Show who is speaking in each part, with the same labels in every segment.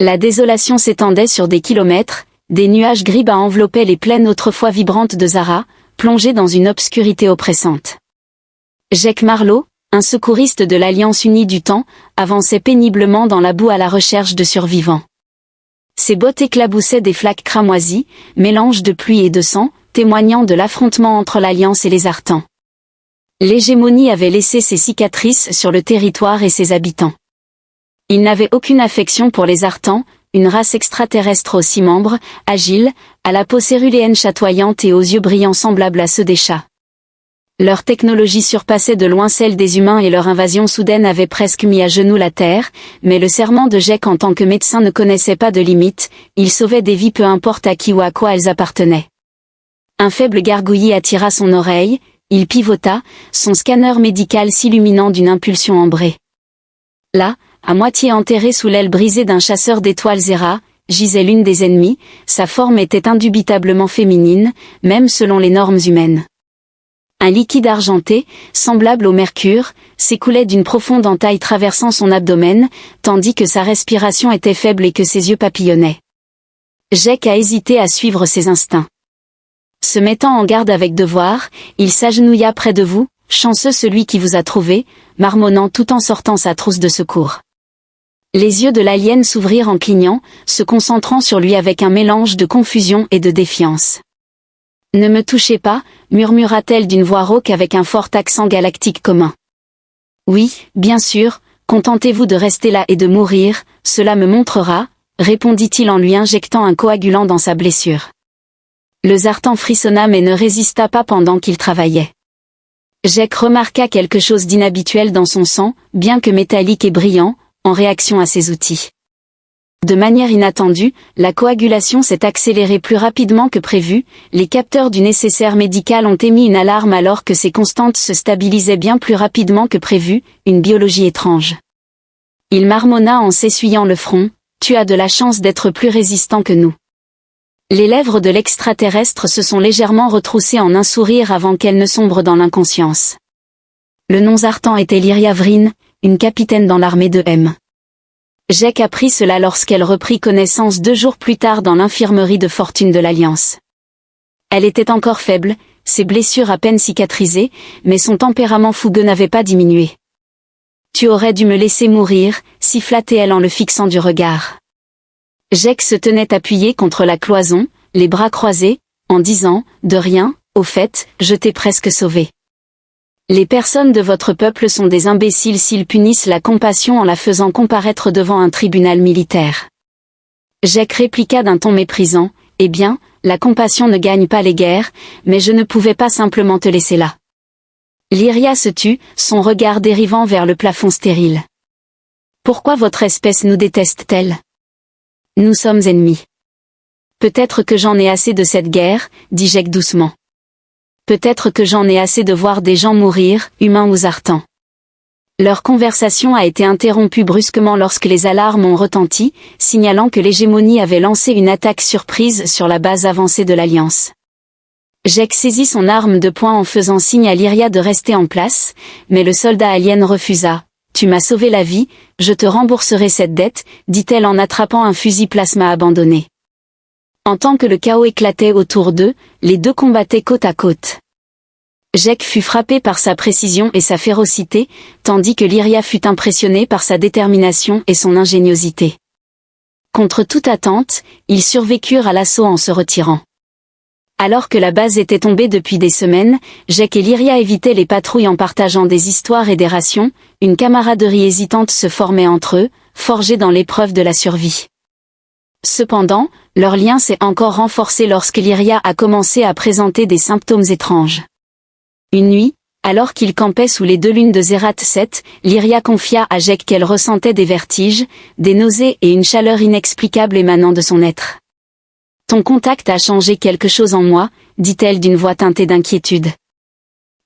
Speaker 1: La désolation s'étendait sur des kilomètres, des nuages gris bas enveloppaient les plaines autrefois vibrantes de Zara, plongées dans une obscurité oppressante. Jack Marlowe, un secouriste de l'Alliance unie du temps, avançait péniblement dans la boue à la recherche de survivants. Ses bottes éclaboussaient des flaques cramoisies, mélange de pluie et de sang, témoignant de l'affrontement entre l'Alliance et les Artans. L'hégémonie avait laissé ses cicatrices sur le territoire et ses habitants. Il n'avait aucune affection pour les Artans, une race extraterrestre aux 6 membres, agile, à la peau céruléenne chatoyante et aux yeux brillants semblables à ceux des chats. Leur technologie surpassait de loin celle des humains et leur invasion soudaine avait presque mis à genoux la Terre, mais le serment de Jack en tant que médecin ne connaissait pas de limite, il sauvait des vies peu importe à qui ou à quoi elles appartenaient. Un faible gargouillis attira son oreille, il pivota, son scanner médical s'illuminant d'une impulsion ambrée. Là, à moitié enterrée sous l'aile brisée d'un chasseur d'étoiles Zera, gisait l'une des ennemies, sa forme était indubitablement féminine, même selon les normes humaines. Un liquide argenté, semblable au mercure, s'écoulait d'une profonde entaille traversant son abdomen, tandis que sa respiration était faible et que ses yeux papillonnaient. Jack a hésité à suivre ses instincts. Se mettant en garde avec devoir, il s'agenouilla près de vous, chanceux celui qui vous a trouvé, marmonnant tout en sortant sa trousse de secours. Les yeux de l'alien s'ouvrirent en clignant, se concentrant sur lui avec un mélange de confusion et de défiance. « Ne me touchez pas », murmura-t-elle d'une voix rauque avec un fort accent galactique commun. « Oui, bien sûr, contentez-vous de rester là et de mourir, cela me montrera, » répondit-il en lui injectant un coagulant dans sa blessure. Le Zartan frissonna mais ne résista pas pendant qu'il travaillait. Jack remarqua quelque chose d'inhabituel dans son sang, bien que métallique et brillant, en réaction à ses outils. De manière inattendue, la coagulation s'est accélérée plus rapidement que prévu, les capteurs du nécessaire médical ont émis une alarme alors que ces constantes se stabilisaient bien plus rapidement que prévu, une biologie étrange. Il marmonna en s'essuyant le front, « Tu as de la chance d'être plus résistant que nous. » Les lèvres de l'extraterrestre se sont légèrement retroussées en un sourire avant qu'elles ne sombrent dans l'inconscience. Le nom Zartan était Lyria Vryn, une capitaine dans l'armée de M. Jack apprit cela lorsqu'elle reprit connaissance 2 jours plus tard dans l'infirmerie de fortune de l'Alliance. Elle était encore faible, ses blessures à peine cicatrisées, mais son tempérament fougueux n'avait pas diminué. « Tu aurais dû me laisser mourir », siffla-t-elle en le fixant du regard. Jack se tenait appuyé contre la cloison, les bras croisés, en disant « De rien, au fait, je t'ai presque sauvé. » Les personnes de votre peuple sont des imbéciles s'ils punissent la compassion en la faisant comparaître devant un tribunal militaire. Jack répliqua d'un ton méprisant, « Eh bien, la compassion ne gagne pas les guerres, mais je ne pouvais pas simplement te laisser là. » Lyria se tut, son regard dérivant vers le plafond stérile. « Pourquoi votre espèce nous déteste-t-elle ? Nous sommes ennemis. »« Peut-être que j'en ai assez de cette guerre, » dit Jack doucement. Peut-être que j'en ai assez de voir des gens mourir, humains ou Zartans. Leur conversation a été interrompue brusquement lorsque les alarmes ont retenti, signalant que l'hégémonie avait lancé une attaque surprise sur la base avancée de l'Alliance. Jack saisit son arme de poing en faisant signe à Lyria de rester en place, mais le soldat alien refusa. « Tu m'as sauvé la vie, je te rembourserai cette dette, » dit-elle en attrapant un fusil plasma abandonné. En tant que le chaos éclatait autour d'eux, les deux combattaient côte à côte. Jack fut frappé par sa précision et sa férocité, tandis que Lyria fut impressionnée par sa détermination et son ingéniosité. Contre toute attente, ils survécurent à l'assaut en se retirant. Alors que la base était tombée depuis des semaines, Jack et Lyria évitaient les patrouilles en partageant des histoires et des rations, une camaraderie hésitante se formait entre eux, forgée dans l'épreuve de la survie. Cependant, leur lien s'est encore renforcé lorsque Lyria a commencé à présenter des symptômes étranges. Une nuit, alors qu'ils campaient sous les 2 lunes de Zerat 7, Lyria confia à Jack qu'elle ressentait des vertiges, des nausées et une chaleur inexplicable émanant de son être. « Ton contact a changé quelque chose en moi », dit-elle d'une voix teintée d'inquiétude.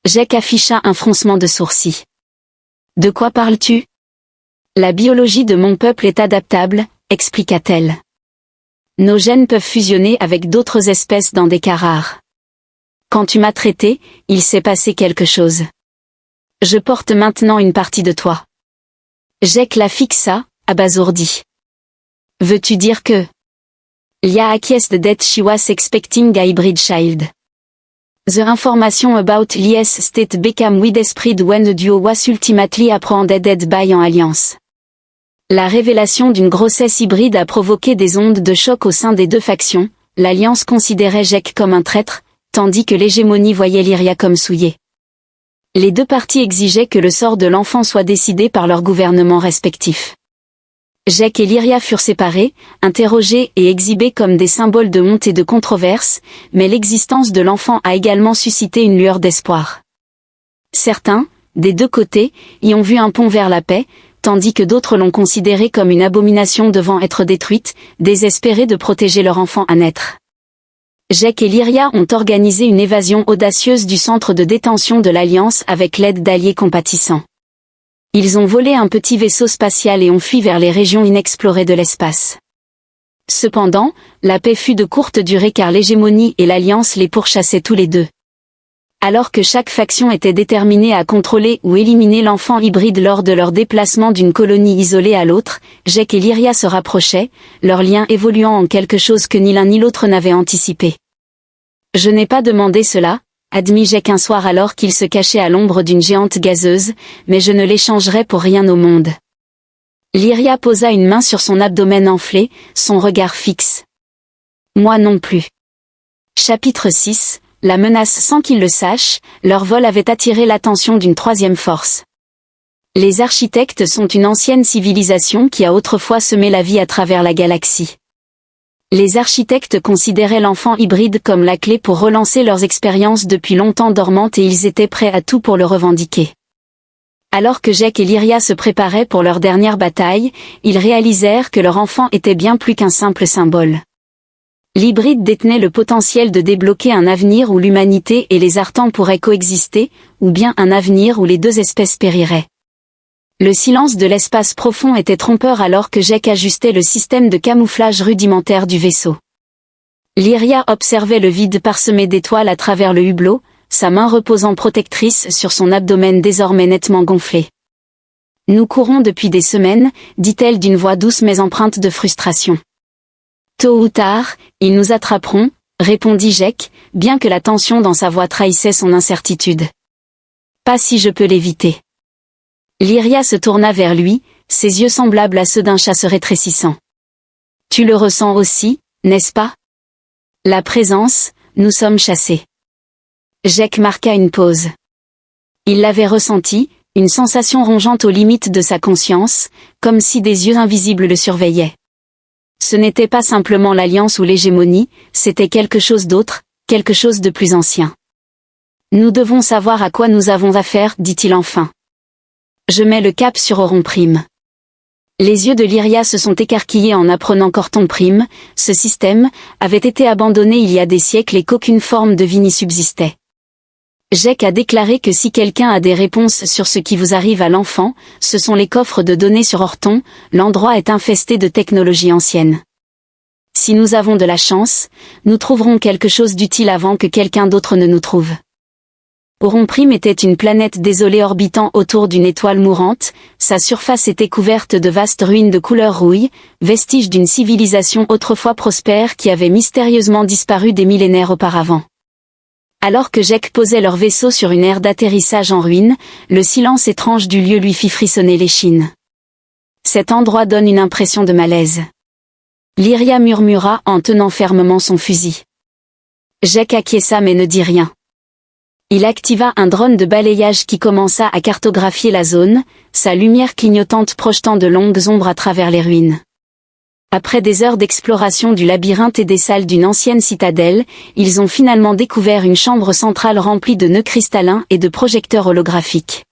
Speaker 1: Jack afficha un froncement de sourcils. « De quoi parles-tu ? » « La biologie de mon peuple est adaptable », expliqua-t-elle. Nos gènes peuvent fusionner avec d'autres espèces dans des cas rares. Quand tu m'as traité, il s'est passé quelque chose. Je porte maintenant une partie de toi. Jack la fixa, abasourdi. Veux-tu dire que Lia acquiesced that she was expecting a hybrid child. The information about Lia's state became widespread when the duo was ultimately apprehended by an alliance. La révélation d'une grossesse hybride a provoqué des ondes de choc au sein des deux factions. L'Alliance considérait Jake comme un traître, tandis que l'hégémonie voyait Lyria comme souillée. Les deux parties exigeaient que le sort de l'enfant soit décidé par leurs gouvernements respectifs. Jake et Lyria furent séparés, interrogés et exhibés comme des symboles de honte et de controverse, mais l'existence de l'enfant a également suscité une lueur d'espoir. Certains, des deux côtés, y ont vu un pont vers la paix, tandis que d'autres l'ont considéré comme une abomination devant être détruite, désespérés de protéger leur enfant à naître. Jake et Lyria ont organisé une évasion audacieuse du centre de détention de l'Alliance avec l'aide d'alliés compatissants. Ils ont volé un petit vaisseau spatial et ont fui vers les régions inexplorées de l'espace. Cependant, la paix fut de courte durée car l'hégémonie et l'Alliance les pourchassaient tous les deux. Alors que chaque faction était déterminée à contrôler ou éliminer l'enfant hybride lors de leur déplacement d'une colonie isolée à l'autre, Jake et Lyria se rapprochaient, leur lien évoluant en quelque chose que ni l'un ni l'autre n'avait anticipé. « Je n'ai pas demandé cela », admit Jake un soir alors qu'il se cachait à l'ombre d'une géante gazeuse, mais je ne l'échangerai pour rien au monde. Lyria posa une main sur son abdomen enflé, son regard fixe. « Moi non plus. » Chapitre 6. La menace sans qu'ils le sachent, leur vol avait attiré l'attention d'une troisième force. Les architectes sont une ancienne civilisation qui a autrefois semé la vie à travers la galaxie. Les architectes considéraient l'enfant hybride comme la clé pour relancer leurs expériences depuis longtemps dormantes et ils étaient prêts à tout pour le revendiquer. Alors que Jake et Lyria se préparaient pour leur dernière bataille, ils réalisèrent que leur enfant était bien plus qu'un simple symbole. L'hybride détenait le potentiel de débloquer un avenir où l'humanité et les Artans pourraient coexister, ou bien un avenir où les deux espèces périraient. Le silence de l'espace profond était trompeur alors que Jake ajustait le système de camouflage rudimentaire du vaisseau. Lyria observait le vide parsemé d'étoiles à travers le hublot, sa main reposant protectrice sur son abdomen désormais nettement gonflé. « Nous courons depuis des semaines, dit-elle d'une voix douce mais empreinte de frustration. Tôt ou tard, ils nous attraperont, répondit Jake, bien que la tension dans sa voix trahissait son incertitude. Pas si je peux l'éviter. Lyria se tourna vers lui, ses yeux semblables à ceux d'un chasseur rétrécissant. Tu le ressens aussi, n'est-ce pas? La présence, nous sommes chassés. Jake marqua une pause. Il l'avait ressenti, une sensation rongeante aux limites de sa conscience, comme si des yeux invisibles le surveillaient. Ce n'était pas simplement l'alliance ou l'hégémonie, c'était quelque chose d'autre, quelque chose de plus ancien. Nous devons savoir à quoi nous avons affaire, dit-il enfin. Je mets le cap sur Auron Prime. Les yeux de Lyria se sont écarquillés en apprenant qu'Orton Prime, ce système, avait été abandonné il y a des siècles et qu'aucune forme de vie n'y subsistait. Jake a déclaré que si quelqu'un a des réponses sur ce qui vous arrive à l'enfant, ce sont les coffres de données sur Orton, l'endroit est infesté de technologies anciennes. Si nous avons de la chance, nous trouverons quelque chose d'utile avant que quelqu'un d'autre ne nous trouve. Auron Prime était une planète désolée orbitant autour d'une étoile mourante, sa surface était couverte de vastes ruines de couleur rouille, vestiges d'une civilisation autrefois prospère qui avait mystérieusement disparu des millénaires auparavant. Alors que Jake posait leur vaisseau sur une aire d'atterrissage en ruine, le silence étrange du lieu lui fit frissonner l'échine. Cet endroit donne une impression de malaise. Lyria murmura en tenant fermement son fusil. Jake acquiesça mais ne dit rien. Il activa un drone de balayage qui commença à cartographier la zone, sa lumière clignotante projetant de longues ombres à travers les ruines. Après des heures d'exploration du labyrinthe et des salles d'une ancienne citadelle, ils ont finalement découvert une chambre centrale remplie de nœuds cristallins et de projecteurs holographiques.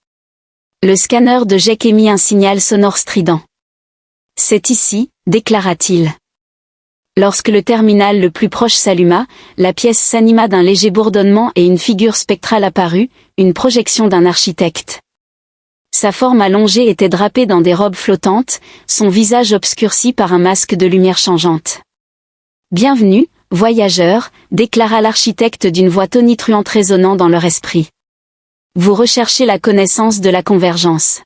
Speaker 1: Le scanner de Jake émit un signal sonore strident. « C'est ici », déclara-t-il. Lorsque le terminal le plus proche s'alluma, la pièce s'anima d'un léger bourdonnement et une figure spectrale apparut, une projection d'un architecte. Sa forme allongée était drapée dans des robes flottantes, son visage obscurci par un masque de lumière changeante. « Bienvenue, voyageurs », déclara l'architecte d'une voix tonitruante résonnant dans leur esprit. « Vous recherchez la connaissance de la convergence. »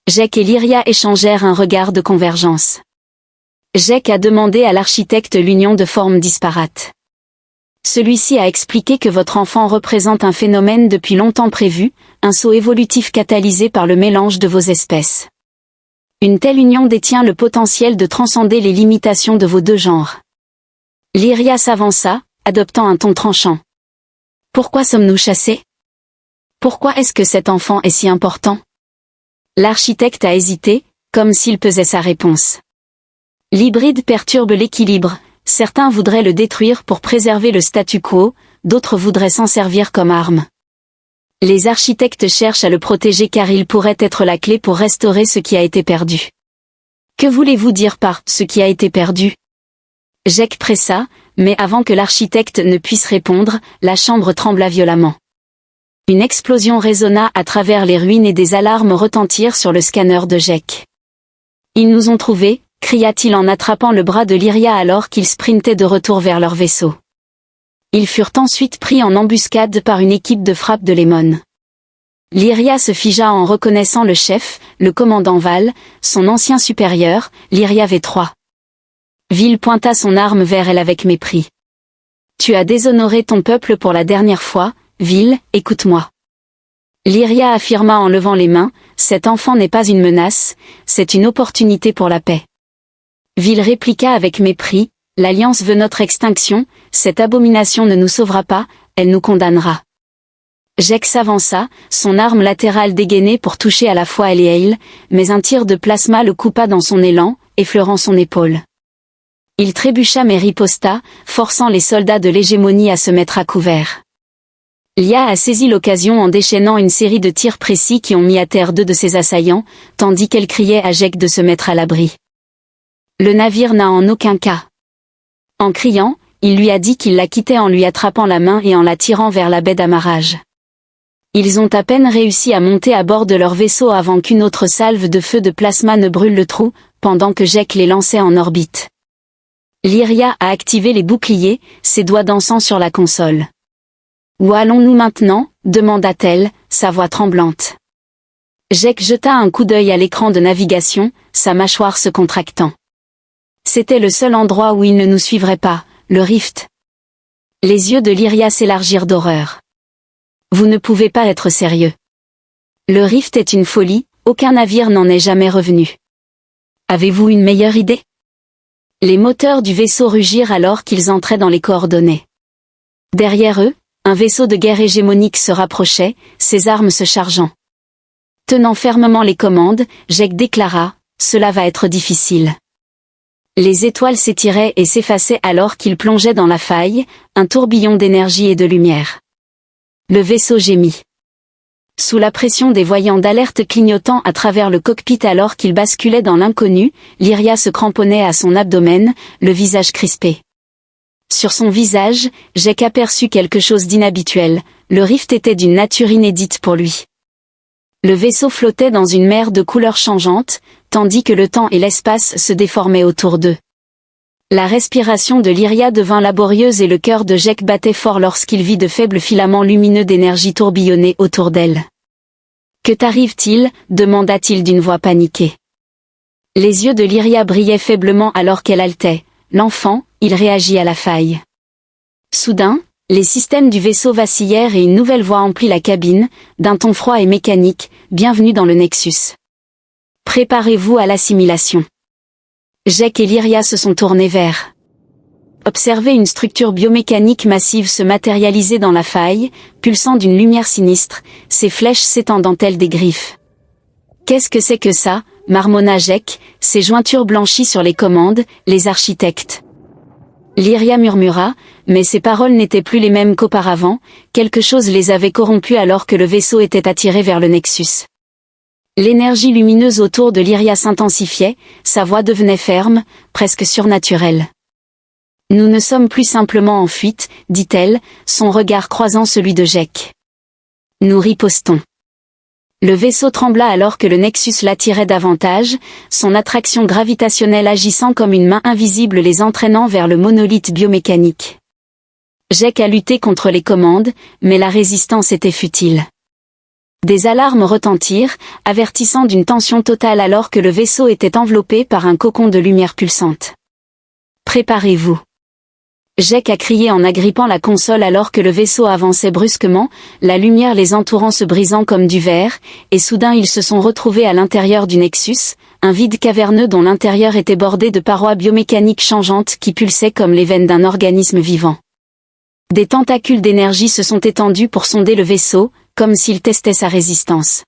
Speaker 1: Jake et Lyria échangèrent un regard de convergence. Jake a demandé à l'architecte l'union de formes disparates. Celui-ci a expliqué que votre enfant représente un phénomène depuis longtemps prévu, un saut évolutif catalysé par le mélange de vos espèces. Une telle union détient le potentiel de transcender les limitations de vos deux genres. Lyria s'avança, adoptant un ton tranchant. Pourquoi sommes-nous chassés? Pourquoi est-ce que cet enfant est si important? L'architecte a hésité, comme s'il pesait sa réponse. L'hybride perturbe l'équilibre, certains voudraient le détruire pour préserver le statu quo, d'autres voudraient s'en servir comme arme. Les architectes cherchent à le protéger car il pourrait être la clé pour restaurer ce qui a été perdu. Que voulez-vous dire par « ce qui a été perdu » Jake pressa, mais avant que l'architecte ne puisse répondre, la chambre trembla violemment. Une explosion résonna à travers les ruines et des alarmes retentirent sur le scanner de Jake. « Ils nous ont trouvés !» cria-t-il en attrapant le bras de Lyria alors qu'ils sprintaient de retour vers leur vaisseau. Ils furent ensuite pris en embuscade par une équipe de frappe de Lemon. Lyria se figea en reconnaissant le chef, le commandant Val, son ancien supérieur, Lyria V3. Vil pointa son arme vers elle avec mépris. « Tu as déshonoré ton peuple pour la dernière fois, Vil, écoute-moi. » Lyria affirma en levant les mains, « Cet enfant n'est pas une menace, c'est une opportunité pour la paix. » Vil répliqua avec mépris, « L'Alliance veut notre extinction, cette abomination ne nous sauvera pas, elle nous condamnera. » Jake s'avança, son arme latérale dégainée pour toucher à la fois elle et Hale, mais un tir de plasma le coupa dans son élan, effleurant son épaule. Il trébucha mais riposta, forçant les soldats de l'hégémonie à se mettre à couvert. Lia a saisi l'occasion en déchaînant une série de tirs précis qui ont mis à terre 2 de ses assaillants, tandis qu'elle criait à Jake de se mettre à l'abri. Le navire n'a en aucun cas. En criant, il lui a dit qu'il la quittait en lui attrapant la main et en la tirant vers la baie d'amarrage. Ils ont à peine réussi à monter à bord de leur vaisseau avant qu'une autre salve de feu de plasma ne brûle le trou, pendant que Jake les lançait en orbite. Lyria a activé les boucliers, ses doigts dansant sur la console. « Où allons-nous maintenant » demanda-t-elle, sa voix tremblante. Jake jeta un coup d'œil à l'écran de navigation, sa mâchoire se contractant. C'était le seul endroit où il ne nous suivrait pas, le rift. Les yeux de Lyria s'élargirent d'horreur. Vous ne pouvez pas être sérieux. Le rift est une folie, aucun navire n'en est jamais revenu. Avez-vous une meilleure idée? Les moteurs du vaisseau rugirent alors qu'ils entraient dans les coordonnées. Derrière eux, un vaisseau de guerre hégémonique se rapprochait, ses armes se chargeant. Tenant fermement les commandes, Jake déclara, « Cela va être difficile. » Les étoiles s'étiraient et s'effaçaient alors qu'ils plongeaient dans la faille, un tourbillon d'énergie et de lumière. Le vaisseau gémit. Sous la pression des voyants d'alerte clignotant à travers le cockpit alors qu'il basculait dans l'inconnu, Lyria se cramponnait à son abdomen, le visage crispé. Sur son visage, Jake aperçut quelque chose d'inhabituel, le rift était d'une nature inédite pour lui. Le vaisseau flottait dans une mer de couleurs changeantes, tandis que le temps et l'espace se déformaient autour d'eux. La respiration de Lyria devint laborieuse et le cœur de Jake battait fort lorsqu'il vit de faibles filaments lumineux d'énergie tourbillonner autour d'elle. « Que t'arrive-t-il » demanda-t-il d'une voix paniquée. Les yeux de Lyria brillaient faiblement alors qu'elle haletait. L'enfant, il réagit à la faille. Soudain, les systèmes du vaisseau vacillèrent et une nouvelle voix emplit la cabine, d'un ton froid et mécanique, « Bienvenue dans le Nexus. Préparez-vous à l'assimilation. » Jake et Lyria se sont tournés vers. Observez une structure biomécanique massive se matérialiser dans la faille, pulsant d'une lumière sinistre, ses flèches s'étendant telles des griffes. « Qu'est-ce que c'est que ça ?» marmonna Jake, ses jointures blanchies sur les commandes, les architectes. Lyria murmura, mais ses paroles n'étaient plus les mêmes qu'auparavant, quelque chose les avait corrompues alors que le vaisseau était attiré vers le Nexus. L'énergie lumineuse autour de Lyria s'intensifiait, sa voix devenait ferme, presque surnaturelle. « Nous ne sommes plus simplement en fuite, dit-elle, son regard croisant celui de Jake. Nous ripostons. » Le vaisseau trembla alors que le Nexus l'attirait davantage, son attraction gravitationnelle agissant comme une main invisible les entraînant vers le monolithe biomécanique. Jake a lutté contre les commandes, mais la résistance était futile. Des alarmes retentirent, avertissant d'une tension totale alors que le vaisseau était enveloppé par un cocon de lumière pulsante. Préparez-vous. Jake a crié en agrippant la console alors que le vaisseau avançait brusquement, la lumière les entourant se brisant comme du verre, et soudain ils se sont retrouvés à l'intérieur du Nexus, un vide caverneux dont l'intérieur était bordé de parois biomécaniques changeantes qui pulsaient comme les veines d'un organisme vivant. Des tentacules d'énergie se sont étendus pour sonder le vaisseau, comme s'ils testaient sa résistance.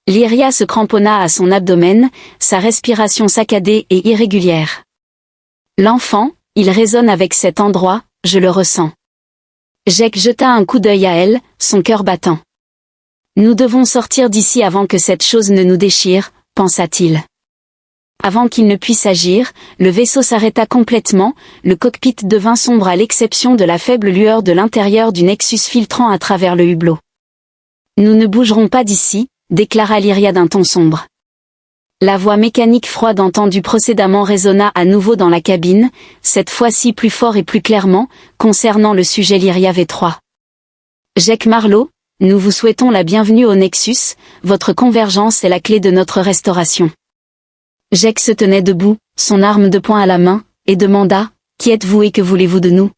Speaker 1: Lyria se cramponna à son abdomen, sa respiration saccadée et irrégulière. L'enfant, il résonne avec cet endroit, je le ressens. Jake jeta un coup d'œil à elle, son cœur battant. Nous devons sortir d'ici avant que cette chose ne nous déchire, pensa-t-il. Avant qu'il ne puisse agir, le vaisseau s'arrêta complètement, le cockpit devint sombre à l'exception de la faible lueur de l'intérieur du Nexus filtrant à travers le hublot. Nous ne bougerons pas d'ici, déclara Lyria d'un ton sombre. La voix mécanique froide entendue précédemment résonna à nouveau dans la cabine, cette fois-ci plus fort et plus clairement, concernant le sujet Lyria V3. Jake Marlowe, nous vous souhaitons la bienvenue au Nexus, votre convergence est la clé de notre restauration. Jake se tenait debout, son arme de poing à la main, et demanda, qui êtes-vous et que voulez-vous de nous?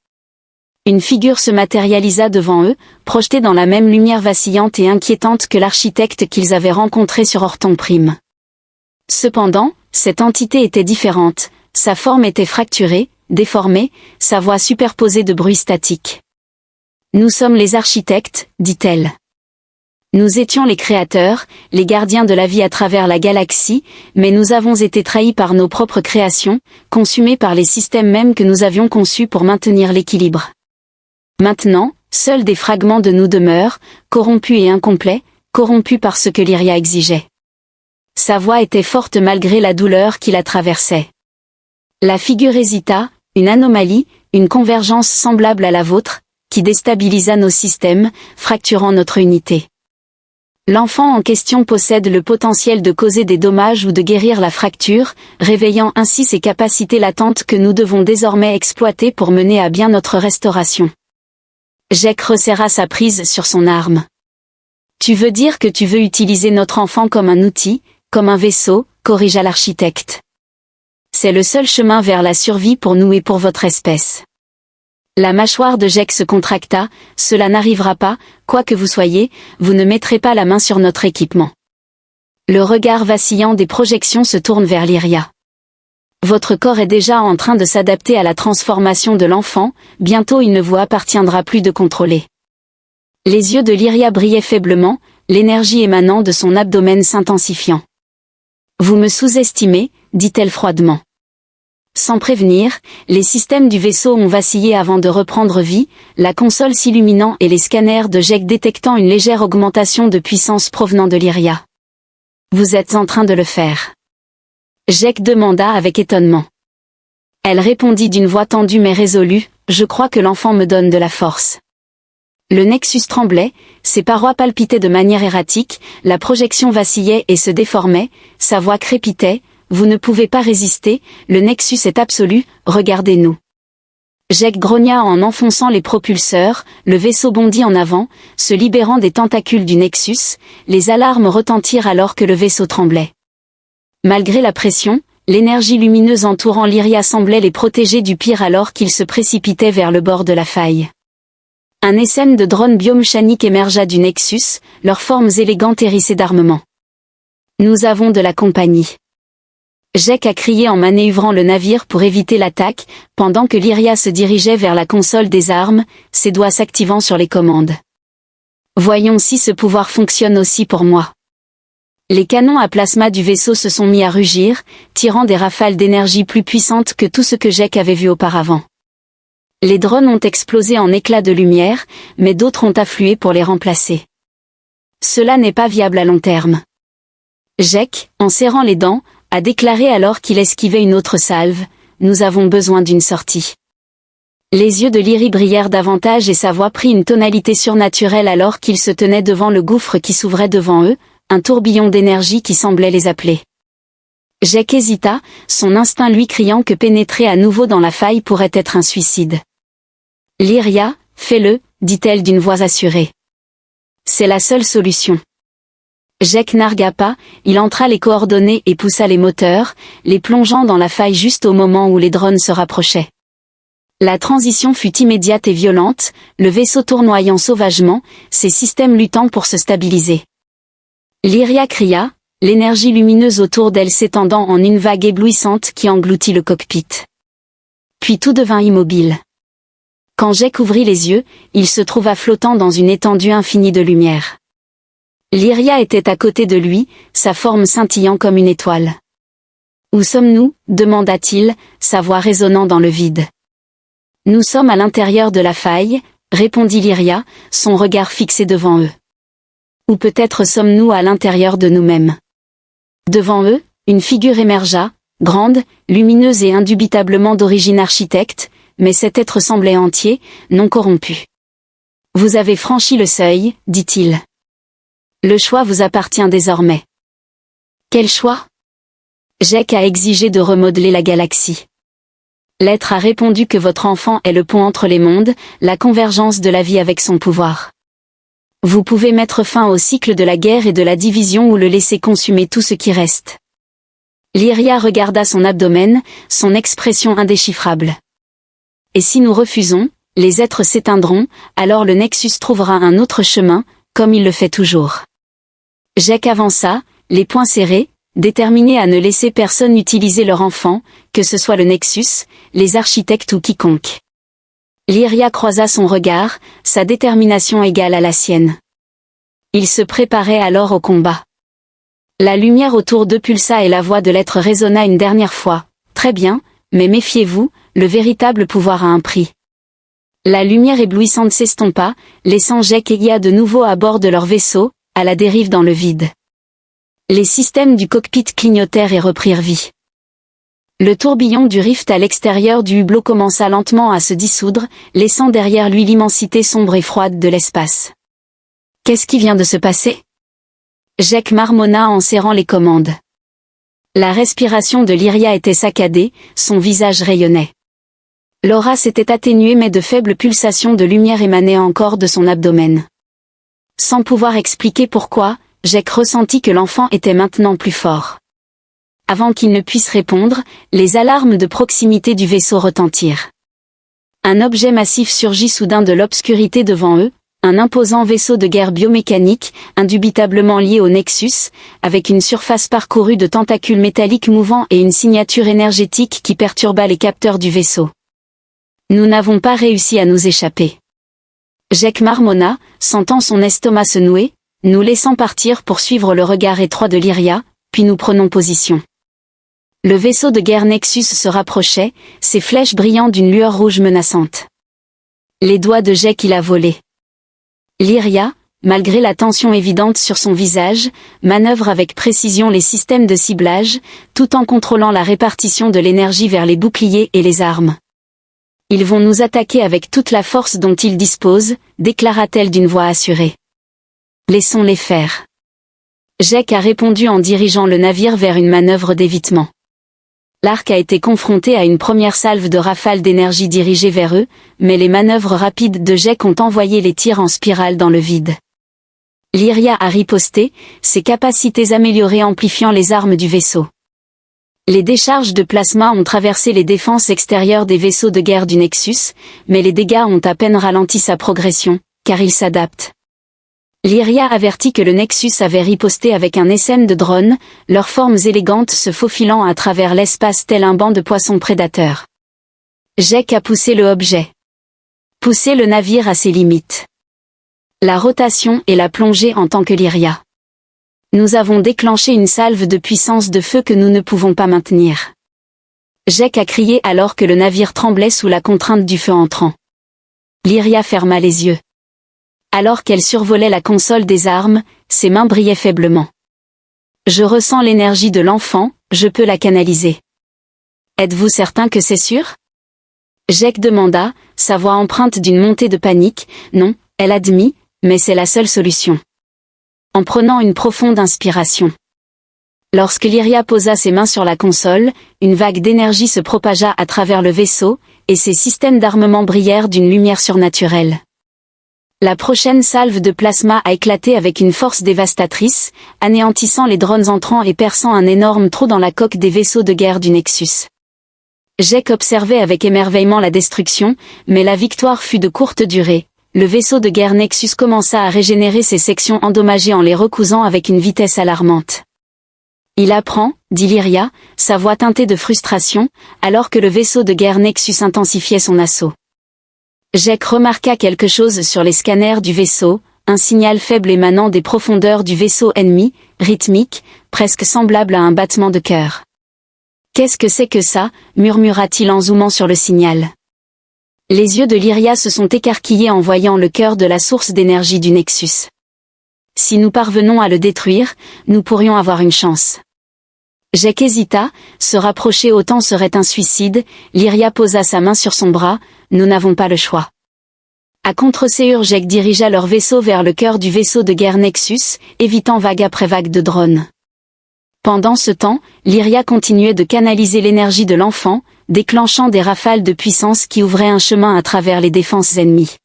Speaker 1: Une figure se matérialisa devant eux, projetée dans la même lumière vacillante et inquiétante que l'architecte qu'ils avaient rencontré sur Orton Prime. Cependant, cette entité était différente, sa forme était fracturée, déformée, sa voix superposée de bruits statiques. Nous sommes les architectes, dit-elle. Nous étions les créateurs, les gardiens de la vie à travers la galaxie, mais nous avons été trahis par nos propres créations, consumés par les systèmes mêmes que nous avions conçus pour maintenir l'équilibre. Maintenant, seuls des fragments de nous demeurent, corrompus et incomplets, corrompus par ce que Lyria exigeait. Sa voix était forte malgré la douleur qui la traversait. La figure hésita, une anomalie, une convergence semblable à la vôtre, qui déstabilisa nos systèmes, fracturant notre unité. L'enfant en question possède le potentiel de causer des dommages ou de guérir la fracture, réveillant ainsi ses capacités latentes que nous devons désormais exploiter pour mener à bien notre restauration. Jake resserra sa prise sur son arme. Tu veux dire que tu veux utiliser notre enfant comme un outil, comme un vaisseau, corrigea l'architecte. C'est le seul chemin vers la survie pour nous et pour votre espèce. La mâchoire de Jake se contracta, cela n'arrivera pas, quoi que vous soyez, vous ne mettrez pas la main sur notre équipement. Le regard vacillant des projections se tourne vers Lyria. Votre corps est déjà en train de s'adapter à la transformation de l'enfant, bientôt il ne vous appartiendra plus de contrôler. Les yeux de Lyria brillaient faiblement, l'énergie émanant de son abdomen s'intensifiant. Vous me sous-estimez, dit-elle froidement. Sans prévenir, les systèmes du vaisseau ont vacillé avant de reprendre vie, la console s'illuminant et les scanners de Jake détectant une légère augmentation de puissance provenant de Lyria. Vous êtes en train de le faire. Jake demanda avec étonnement. Elle répondit d'une voix tendue mais résolue, je crois que l'enfant me donne de la force. Le Nexus tremblait, ses parois palpitaient de manière erratique, la projection vacillait et se déformait, sa voix crépitait, vous ne pouvez pas résister, le Nexus est absolu, regardez-nous. Jake grogna en enfonçant les propulseurs, le vaisseau bondit en avant, se libérant des tentacules du Nexus, les alarmes retentirent alors que le vaisseau tremblait. Malgré la pression, l'énergie lumineuse entourant Lyria semblait les protéger du pire alors qu'ils se précipitaient vers le bord de la faille. Un essaim de drones biomécaniques émergea du Nexus, leurs formes élégantes hérissées d'armement. Nous avons de la compagnie. Jake a crié en manœuvrant le navire pour éviter l'attaque, pendant que Lyria se dirigeait vers la console des armes, ses doigts s'activant sur les commandes. Voyons si ce pouvoir fonctionne aussi pour moi. Les canons à plasma du vaisseau se sont mis à rugir, tirant des rafales d'énergie plus puissantes que tout ce que Jake avait vu auparavant. Les drones ont explosé en éclats de lumière, mais d'autres ont afflué pour les remplacer. Cela n'est pas viable à long terme. Jake, en serrant les dents, a déclaré alors qu'il esquivait une autre salve, nous avons besoin d'une sortie. Les yeux de Lyria brillèrent davantage et sa voix prit une tonalité surnaturelle alors qu'ils se tenaient devant le gouffre qui s'ouvrait devant eux, un tourbillon d'énergie qui semblait les appeler. Jake hésita, son instinct lui criant que pénétrer à nouveau dans la faille pourrait être un suicide. Lyria, fais-le, dit-elle d'une voix assurée. C'est la seule solution. Jake n'argua pas, il entra les coordonnées et poussa les moteurs, les plongeant dans la faille juste au moment où les drones se rapprochaient. La transition fut immédiate et violente, le vaisseau tournoyant sauvagement, ses systèmes luttant pour se stabiliser. Lyria cria, l'énergie lumineuse autour d'elle s'étendant en une vague éblouissante qui engloutit le cockpit. Puis tout devint immobile. Quand Jake ouvrit les yeux, il se trouva flottant dans une étendue infinie de lumière. Lyria était à côté de lui, sa forme scintillant comme une étoile. « Où sommes-nous » demanda-t-il, sa voix résonnant dans le vide. « Nous sommes à l'intérieur de la faille » répondit Lyria, son regard fixé devant eux. « Ou peut-être sommes-nous à l'intérieur de nous-mêmes. » Devant eux, une figure émergea, grande, lumineuse et indubitablement d'origine architecte, mais cet être semblait entier, non corrompu. « Vous avez franchi le seuil, dit-il. Le choix vous appartient désormais. » Quel choix ? Jake a exigé de remodeler la galaxie. L'être a répondu que votre enfant est le pont entre les mondes, la convergence de la vie avec son pouvoir. Vous pouvez mettre fin au cycle de la guerre et de la division ou le laisser consumer tout ce qui reste. Lyria regarda son abdomen, son expression indéchiffrable. Et si nous refusons, les êtres s'éteindront, alors le Nexus trouvera un autre chemin, comme il le fait toujours. Jake avança, les poings serrés, déterminé à ne laisser personne utiliser leur enfant, que ce soit le Nexus, les architectes ou quiconque. Lyria croisa son regard, sa détermination égale à la sienne. Il se préparait alors au combat. La lumière autour d'eux pulsa et la voix de l'être résonna une dernière fois. « Très bien, mais méfiez-vous, le véritable pouvoir a un prix. » La lumière éblouissante s'estompa, laissant Jake et Ia de nouveau à bord de leur vaisseau, à la dérive dans le vide. Les systèmes du cockpit clignotèrent et reprirent vie. Le tourbillon du rift à l'extérieur du hublot commença lentement à se dissoudre, laissant derrière lui l'immensité sombre et froide de l'espace. « Qu'est-ce qui vient de se passer ?» Jake marmonna en serrant les commandes. La respiration de Lyria était saccadée, son visage rayonnait. L'aura s'était atténuée mais de faibles pulsations de lumière émanaient encore de son abdomen. Sans pouvoir expliquer pourquoi, Jake ressentit que l'enfant était maintenant plus fort. Avant qu'il ne puisse répondre, les alarmes de proximité du vaisseau retentirent. Un objet massif surgit soudain de l'obscurité devant eux, un imposant vaisseau de guerre biomécanique, indubitablement lié au Nexus, avec une surface parcourue de tentacules métalliques mouvants et une signature énergétique qui perturba les capteurs du vaisseau. Nous n'avons pas réussi à nous échapper. Jake marmonna, sentant son estomac se nouer, nous laissant partir pour suivre le regard étroit de Lyria, puis nous prenons position. Le vaisseau de guerre Nexus se rapprochait, ses flèches brillant d'une lueur rouge menaçante. Les doigts de Jake il a volé. Lyria, malgré la tension évidente sur son visage, manœuvre avec précision les systèmes de ciblage, tout en contrôlant la répartition de l'énergie vers les boucliers et les armes. Ils vont nous attaquer avec toute la force dont ils disposent, déclara-t-elle d'une voix assurée. Laissons-les faire. Jake a répondu en dirigeant le navire vers une manœuvre d'évitement. L'arc a été confronté à une première salve de rafales d'énergie dirigée vers eux, mais les manœuvres rapides de Jake ont envoyé les tirs en spirale dans le vide. Lyria a riposté, ses capacités améliorées amplifiant les armes du vaisseau. Les décharges de plasma ont traversé les défenses extérieures des vaisseaux de guerre du Nexus, mais les dégâts ont à peine ralenti sa progression, car il s'adapte. Lyria avertit que le Nexus avait riposté avec un essaim de drones, leurs formes élégantes se faufilant à travers l'espace tel un banc de poissons prédateurs. Jake a poussé le objet. Poussé le navire à ses limites. La rotation et la plongée en tant que Lyria. Nous avons déclenché une salve de puissance de feu que nous ne pouvons pas maintenir. Jake a crié alors que le navire tremblait sous la contrainte du feu entrant. Lyria ferma les yeux. Alors qu'elle survolait la console des armes, ses mains brillaient faiblement. Je ressens l'énergie de l'enfant, je peux la canaliser. Êtes-vous certain que c'est sûr ? Jake demanda, sa voix empreinte d'une montée de panique. Non, elle admit, mais c'est la seule solution. En prenant une profonde inspiration. Lorsque Lyria posa ses mains sur la console, une vague d'énergie se propagea à travers le vaisseau, et ses systèmes d'armement brillèrent d'une lumière surnaturelle. La prochaine salve de plasma a éclaté avec une force dévastatrice, anéantissant les drones entrants et perçant un énorme trou dans la coque des vaisseaux de guerre du Nexus. Jake observait avec émerveillement la destruction, mais la victoire fut de courte durée. Le vaisseau de guerre Nexus commença à régénérer ses sections endommagées en les recousant avec une vitesse alarmante. Il apprend, dit Lyria, sa voix teintée de frustration, alors que le vaisseau de guerre Nexus intensifiait son assaut. Jake remarqua quelque chose sur les scanners du vaisseau, un signal faible émanant des profondeurs du vaisseau ennemi, rythmique, presque semblable à un battement de cœur. « Qu'est-ce que c'est que ça » murmura-t-il en zoomant sur le signal. Les yeux de Lyria se sont écarquillés en voyant le cœur de la source d'énergie du Nexus. « Si nous parvenons à le détruire, nous pourrions avoir une chance. » Jake hésita, se rapprocher autant serait un suicide. Lyria posa sa main sur son bras, nous n'avons pas le choix. À contre-séure, Jake dirigea leur vaisseau vers le cœur du vaisseau de guerre Nexus, évitant vague après vague de drones. Pendant ce temps, Lyria continuait de canaliser l'énergie de l'enfant, déclenchant des rafales de puissance qui ouvraient un chemin à travers les défenses ennemies.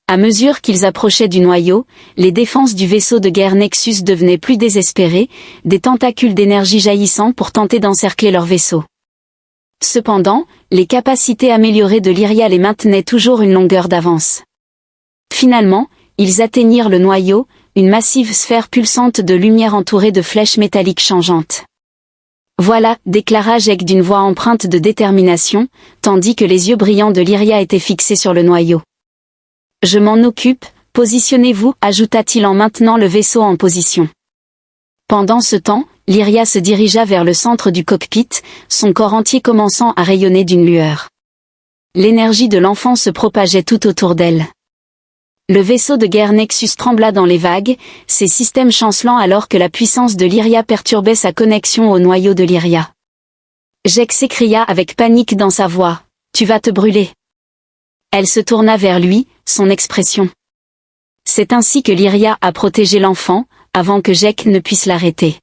Speaker 1: À mesure qu'ils approchaient du noyau, les défenses du vaisseau de guerre Nexus devenaient plus désespérées, des tentacules d'énergie jaillissant pour tenter d'encercler leur vaisseau. Cependant, les capacités améliorées de Lyria les maintenaient toujours une longueur d'avance. Finalement, ils atteignirent le noyau, une massive sphère pulsante de lumière entourée de flèches métalliques changeantes. « Voilà » déclara Jake d'une voix empreinte de détermination, tandis que les yeux brillants de Lyria étaient fixés sur le noyau. « Je m'en occupe, positionnez-vous » ajouta-t-il en maintenant le vaisseau en position. Pendant ce temps, Lyria se dirigea vers le centre du cockpit, son corps entier commençant à rayonner d'une lueur. L'énergie de l'enfant se propageait tout autour d'elle. Le vaisseau de guerre Nexus trembla dans les vagues, ses systèmes chancelant alors que la puissance de Lyria perturbait sa connexion au noyau de Lyria. Jake s'écria avec panique dans sa voix, « Tu vas te brûler !» Elle se tourna vers lui, son expression. C'est ainsi que Lyria a protégé l'enfant, avant que Jake ne puisse l'arrêter.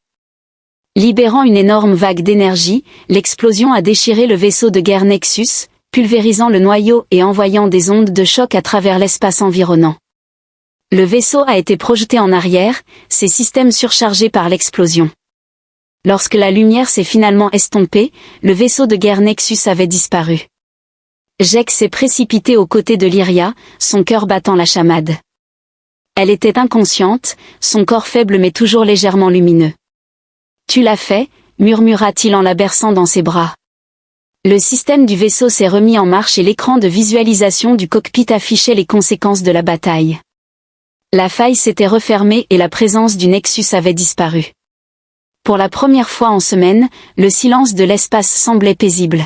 Speaker 1: Libérant une énorme vague d'énergie, l'explosion a déchiré le vaisseau de guerre Nexus, pulvérisant le noyau et envoyant des ondes de choc à travers l'espace environnant. Le vaisseau a été projeté en arrière, ses systèmes surchargés par l'explosion. Lorsque la lumière s'est finalement estompée, le vaisseau de guerre Nexus avait disparu. Jake s'est précipité aux côtés de Lyria, son cœur battant la chamade. Elle était inconsciente, son corps faible mais toujours légèrement lumineux. « Tu l'as fait » murmura-t-il en la berçant dans ses bras. Le système du vaisseau s'est remis en marche et l'écran de visualisation du cockpit affichait les conséquences de la bataille. La faille s'était refermée et la présence du Nexus avait disparu. Pour la première fois en semaine, le silence de l'espace semblait paisible.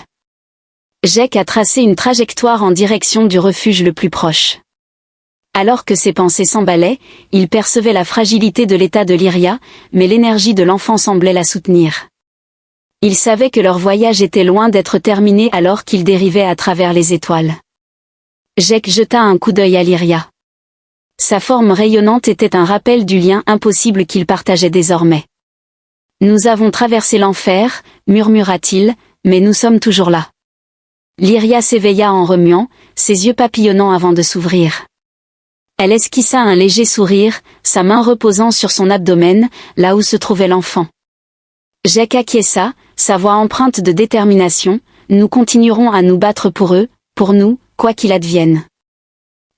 Speaker 1: Jake a tracé une trajectoire en direction du refuge le plus proche. Alors que ses pensées s'emballaient, il percevait la fragilité de l'état de Lyria, mais l'énergie de l'enfant semblait la soutenir. Il savait que leur voyage était loin d'être terminé alors qu'ils dérivaient à travers les étoiles. Jake jeta un coup d'œil à Lyria. Sa forme rayonnante était un rappel du lien impossible qu'ils partageaient désormais. « Nous avons traversé l'enfer » murmura-t-il, « mais nous sommes toujours là. » Lyria s'éveilla en remuant, ses yeux papillonnant avant de s'ouvrir. Elle esquissa un léger sourire, sa main reposant sur son abdomen, là où se trouvait l'enfant. Jake acquiesça, sa voix empreinte de détermination, « Nous continuerons à nous battre pour eux, pour nous, quoi qu'il advienne. »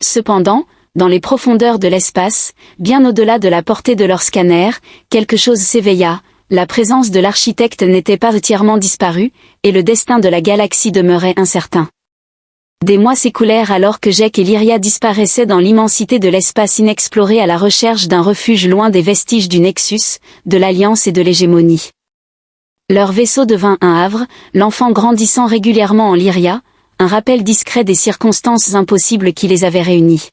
Speaker 1: Cependant, dans les profondeurs de l'espace, bien au-delà de la portée de leur scanner, quelque chose s'éveilla, la présence de l'architecte n'était pas entièrement disparue, et le destin de la galaxie demeurait incertain. Des mois s'écoulèrent alors que Jake et Lyria disparaissaient dans l'immensité de l'espace inexploré à la recherche d'un refuge loin des vestiges du Nexus, de l'Alliance et de l'hégémonie. Leur vaisseau devint un havre, l'enfant grandissant régulièrement en Lyria, un rappel discret des circonstances impossibles qui les avaient réunis.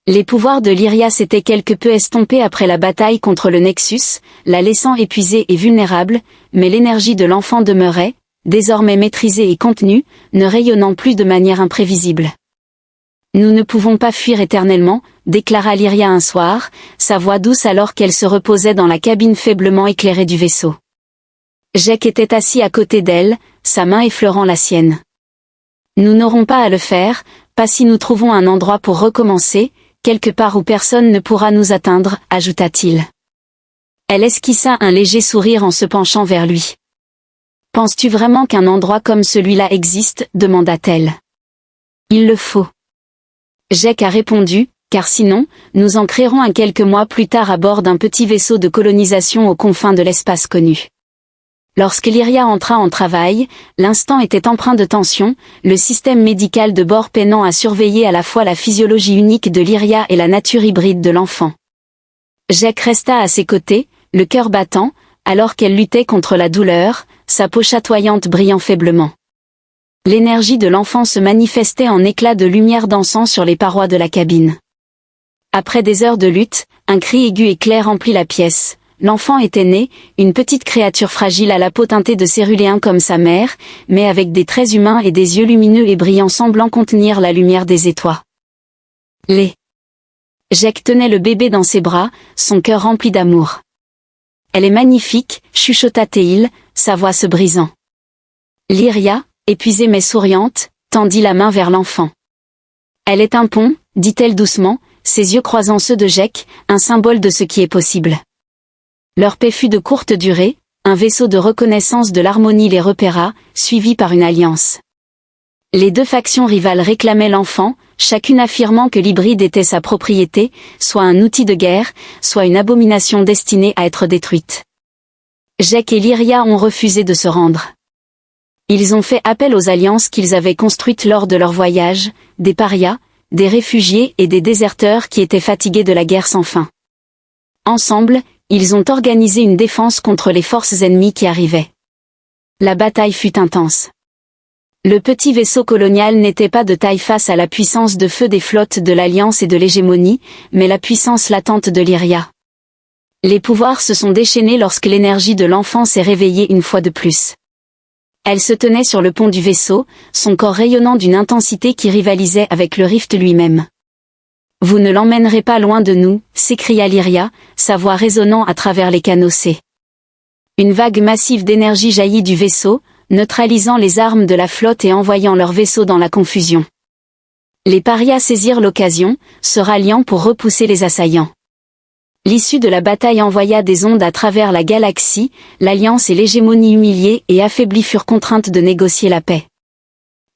Speaker 1: Les pouvoirs de Lyria s'étaient quelque peu estompés après la bataille contre le Nexus, la laissant épuisée et vulnérable, mais l'énergie de l'enfant demeurait, désormais maîtrisée et contenue, ne rayonnant plus de manière imprévisible. « Nous ne pouvons pas fuir éternellement » déclara Lyria un soir, sa voix douce alors qu'elle se reposait dans la cabine faiblement éclairée du vaisseau. Jake était assis à côté d'elle, sa main effleurant la sienne. « Nous n'aurons pas à le faire, pas si nous trouvons un endroit pour recommencer » quelque part où personne ne pourra nous atteindre, ajouta-t-il. Elle esquissa un léger sourire en se penchant vers lui. Penses-tu vraiment qu'un endroit comme celui-là existe, demanda-t-elle. Il le faut. Jake a répondu, car sinon, nous en créerons un quelques mois plus tard à bord d'un petit vaisseau de colonisation aux confins de l'espace connu. Lorsque Lyria entra en travail, l'instant était empreint de tension, le système médical de bord peinant à surveiller à la fois la physiologie unique de Lyria et la nature hybride de l'enfant. Jake resta à ses côtés, le cœur battant, alors qu'elle luttait contre la douleur, sa peau chatoyante brillant faiblement. L'énergie de l'enfant se manifestait en éclats de lumière dansant sur les parois de la cabine. Après des heures de lutte, un cri aigu et clair remplit la pièce. L'enfant était né, une petite créature fragile à la peau teintée de céruléen comme sa mère, mais avec des traits humains et des yeux lumineux et brillants semblant contenir la lumière des étoiles. Jake tenait le bébé dans ses bras, son cœur rempli d'amour. Elle est magnifique, chuchota Théil, sa voix se brisant. Lyria, épuisée mais souriante, tendit la main vers l'enfant. Elle est un pont, dit-elle doucement, ses yeux croisant ceux de Jake, un symbole de ce qui est possible. Leur paix fut de courte durée, un vaisseau de reconnaissance de l'harmonie les repéra, suivi par une alliance. Les deux factions rivales réclamaient l'enfant, chacune affirmant que l'hybride était sa propriété, soit un outil de guerre, soit une abomination destinée à être détruite. Jake et Lyria ont refusé de se rendre. Ils ont fait appel aux alliances qu'ils avaient construites lors de leur voyage, des parias, des réfugiés et des déserteurs qui étaient fatigués de la guerre sans fin. Ensemble, ils ont organisé une défense contre les forces ennemies qui arrivaient. La bataille fut intense. Le petit vaisseau colonial n'était pas de taille face à la puissance de feu des flottes de l'Alliance et de l'hégémonie, mais la puissance latente de Lyria. Les pouvoirs se sont déchaînés lorsque l'énergie de l'enfant s'est réveillée une fois de plus. Elle se tenait sur le pont du vaisseau, son corps rayonnant d'une intensité qui rivalisait avec le rift lui-même. « Vous ne l'emmènerez pas loin de nous », s'écria Lyria, sa voix résonnant à travers les canaux C. Une vague massive d'énergie jaillit du vaisseau, neutralisant les armes de la flotte et envoyant leur vaisseau dans la confusion. Les parias saisirent l'occasion, se ralliant pour repousser les assaillants. L'issue de la bataille envoya des ondes à travers la galaxie, l'Alliance et l'hégémonie humiliées et affaiblies furent contraintes de négocier la paix.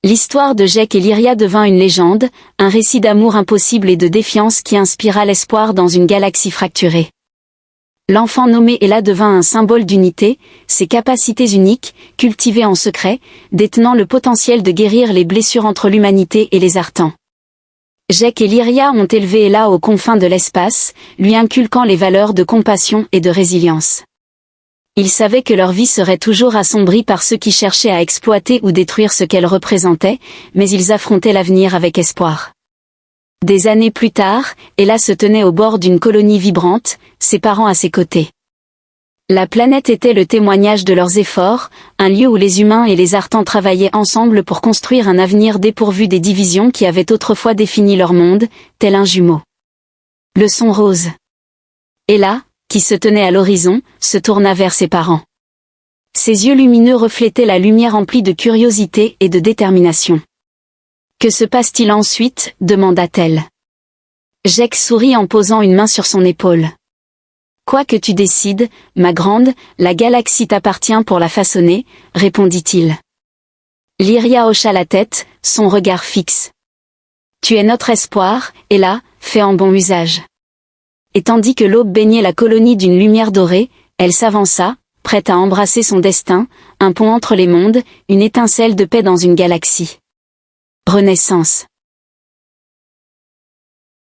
Speaker 1: L'histoire de Jake et Lyria devint une légende, un récit d'amour impossible et de défiance qui inspira l'espoir dans une galaxie fracturée. L'enfant nommé Ella devint un symbole d'unité, ses capacités uniques, cultivées en secret, détenant le potentiel de guérir les blessures entre l'humanité et les Artans. Jake et Lyria ont élevé Ella aux confins de l'espace, lui inculquant les valeurs de compassion et de résilience. Ils savaient que leur vie serait toujours assombrie par ceux qui cherchaient à exploiter ou détruire ce qu'elle représentait, mais ils affrontaient l'avenir avec espoir. Des années plus tard, Ella se tenait au bord d'une colonie vibrante, ses parents à ses côtés. La planète était le témoignage de leurs efforts, un lieu où les humains et les Artans travaillaient ensemble pour construire un avenir dépourvu des divisions qui avaient autrefois défini leur monde, tel un jumeau. Le son rose. Ella, qui se tenait à l'horizon, se tourna vers ses parents. Ses yeux lumineux reflétaient la lumière emplie de curiosité et de détermination. « Que se passe-t-il ensuite » demanda-t-elle. Jake sourit en posant une main sur son épaule. « Quoi que tu décides, ma grande, la galaxie t'appartient pour la façonner, » répondit-il. Lyria hocha la tête, son regard fixe. « Tu es notre espoir, et là, fais en bon usage. » Et tandis que l'aube baignait la colonie d'une lumière dorée, elle s'avança, prête à embrasser son destin, un pont entre les mondes, une étincelle de paix dans une galaxie. Renaissance.